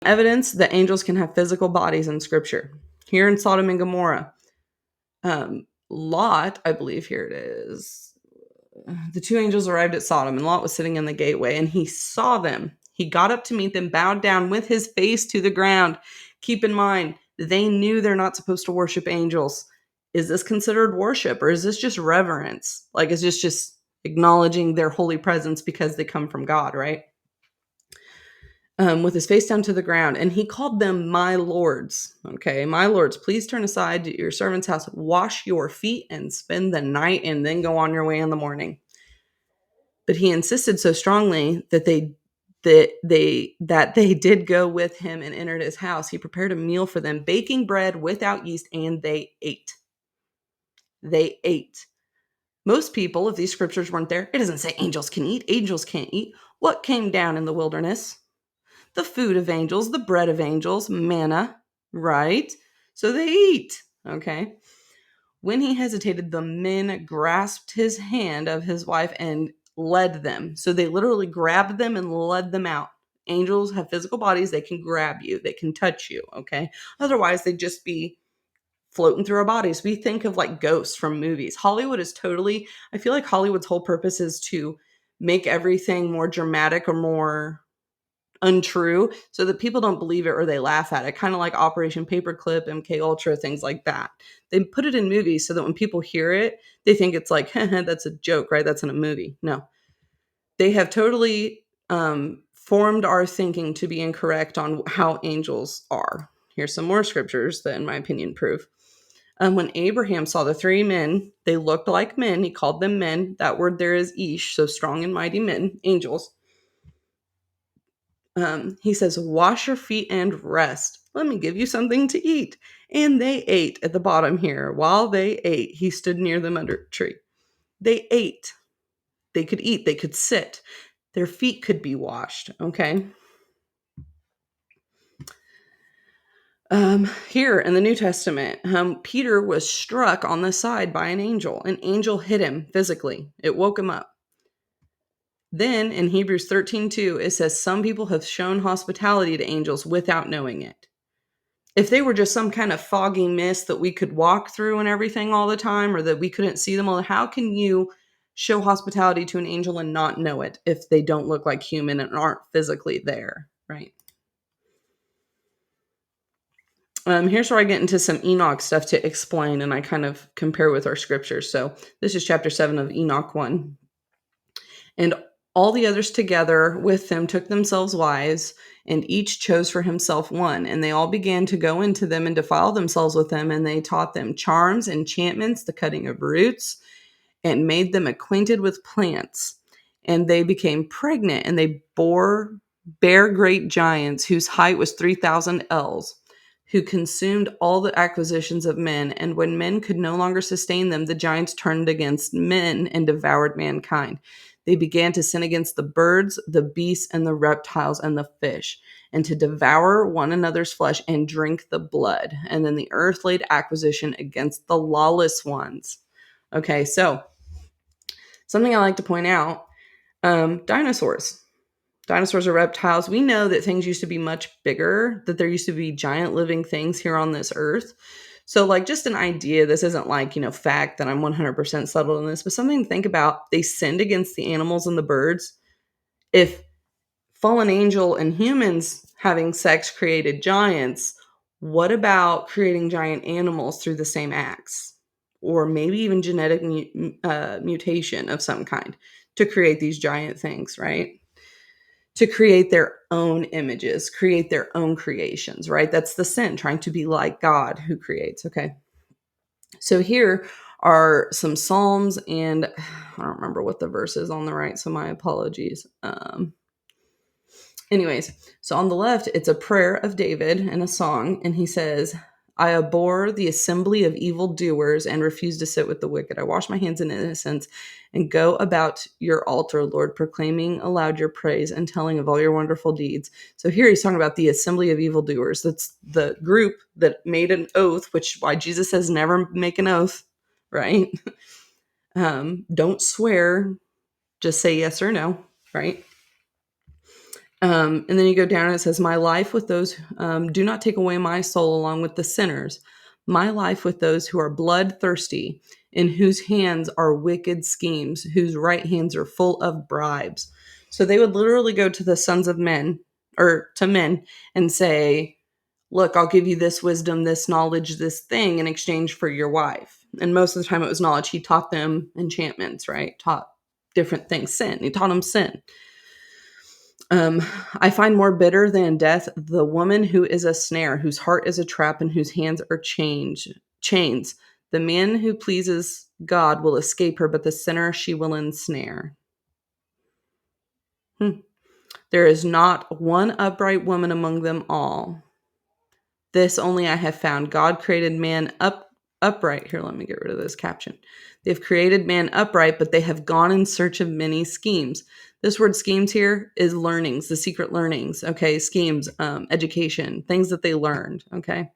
Evidence that angels can have physical bodies in Scripture. Here in Sodom and Gomorrah, Lot, I believe here it is. The two angels arrived at Sodom, and Lot was sitting in the gateway, and he saw them. He got up to meet them, bowed down with his face to the ground. Keep in mind, they knew they're not supposed to worship angels. Is this considered worship, or is this just reverence? Like, is this just acknowledging their holy presence because they come from God, right? With his face down to the ground, and he called them my lords. Okay, my lords, please turn aside to your servant's house, wash your feet, and spend the night, and then go on your way in the morning. But he insisted so strongly that they did go with him and entered his house. He prepared a meal for them, baking bread without yeast, and they ate. They ate. Most people, if these scriptures weren't there, it doesn't say angels can eat. Angels can't eat. What came down in the wilderness? The food of angels, the bread of angels, manna, right? So they eat, okay? When he hesitated, the men grasped his hand of his wife and led them. So they literally grabbed them and led them out. Angels have physical bodies. They can grab you. They can touch you, okay? Otherwise, they'd just be floating through our bodies. We think of like ghosts from movies. Hollywood is totally, I feel like Hollywood's whole purpose is to make everything more dramatic or more untrue so that people don't believe it or they laugh at it, kind of like Operation Paperclip, MK Ultra, things like that. They put it in movies so that when people hear it, they think it's like, that's a joke, right? That's in a movie. No, they have totally formed our thinking to be incorrect on how angels are. Here's some more scriptures that, in my opinion, prove. When Abraham saw the three men, they looked like men. He called them men. That word there is ish, so strong and mighty men, angels. He says, wash your feet and rest. Let me give you something to eat. And they ate at the bottom here. While they ate, he stood near them under a tree. They ate. They could eat. They could sit. Their feet could be washed. Okay. Here in the New Testament, Peter was struck on the side by an angel. An angel hit him physically. It woke him up. Then in Hebrews 13:2, it says some people have shown hospitality to angels without knowing it. If they were just some kind of foggy mist that we could walk through and everything all the time, or that we couldn't see them all, how can you show hospitality to an angel and not know it if they don't look like human and aren't physically there, right? Here's where I get into some Enoch stuff to explain, and I kind of compare with our scriptures. So this is chapter 7 of Enoch 1. And all the others together with them took themselves wives, and each chose for himself one. And they all began to go into them and defile themselves with them. And they taught them charms, enchantments, the cutting of roots, and made them acquainted with plants. And they became pregnant, and they bare great giants whose height was 3,000 ells, who consumed all the acquisitions of men. And when men could no longer sustain them, the giants turned against men and devoured mankind. They began to sin against the birds, the beasts, and the reptiles, and the fish, and to devour one another's flesh and drink the blood. And then the earth laid acquisition against the lawless ones. Okay, so something I like to point out, dinosaurs. Dinosaurs are reptiles. We know that things used to be much bigger, that there used to be giant living things here on this earth. So, like, just an idea, this isn't like, fact that I'm 100% settled in this, but something to think about. They sinned against the animals and the birds. If fallen angel and humans having sex created giants, what about creating giant animals through the same acts? Or maybe even genetic mutation of some kind to create these giant things, right? To create their own images, create their own creations, right? That's the sin, trying to be like God who creates, okay? So here are some Psalms, and I don't remember what the verse is on the right, so my apologies. Anyways, so on the left, it's a prayer of David and a song, and he says, I abhor the assembly of evildoers and refuse to sit with the wicked. I wash my hands in innocence and go about your altar, Lord, proclaiming aloud your praise and telling of all your wonderful deeds. So here he's talking about the assembly of evildoers. That's the group that made an oath, which why Jesus says never make an oath, right? Don't swear, just say yes or no, right? And then you go down and it says, my life with those, do not take away my soul along with the sinners. My life with those who are bloodthirsty, in whose hands are wicked schemes, whose right hands are full of bribes. So they would literally go to the sons of men or to men and say, look, I'll give you this wisdom, this knowledge, this thing in exchange for your wife. And most of the time it was knowledge. He taught them enchantments, right? Taught different things, sin. He taught them sin. I find more bitter than death the woman who is a snare, whose heart is a trap, and whose hands are chains. The man who pleases God will escape her, but the sinner she will ensnare. There is not one upright woman among them all. This only I have found. God created man upright. Here, let me get rid of this caption. They've created man upright, but they have gone in search of many schemes. This word schemes here is learnings, the secret learnings. Okay. Schemes, education, things that they learned. Okay.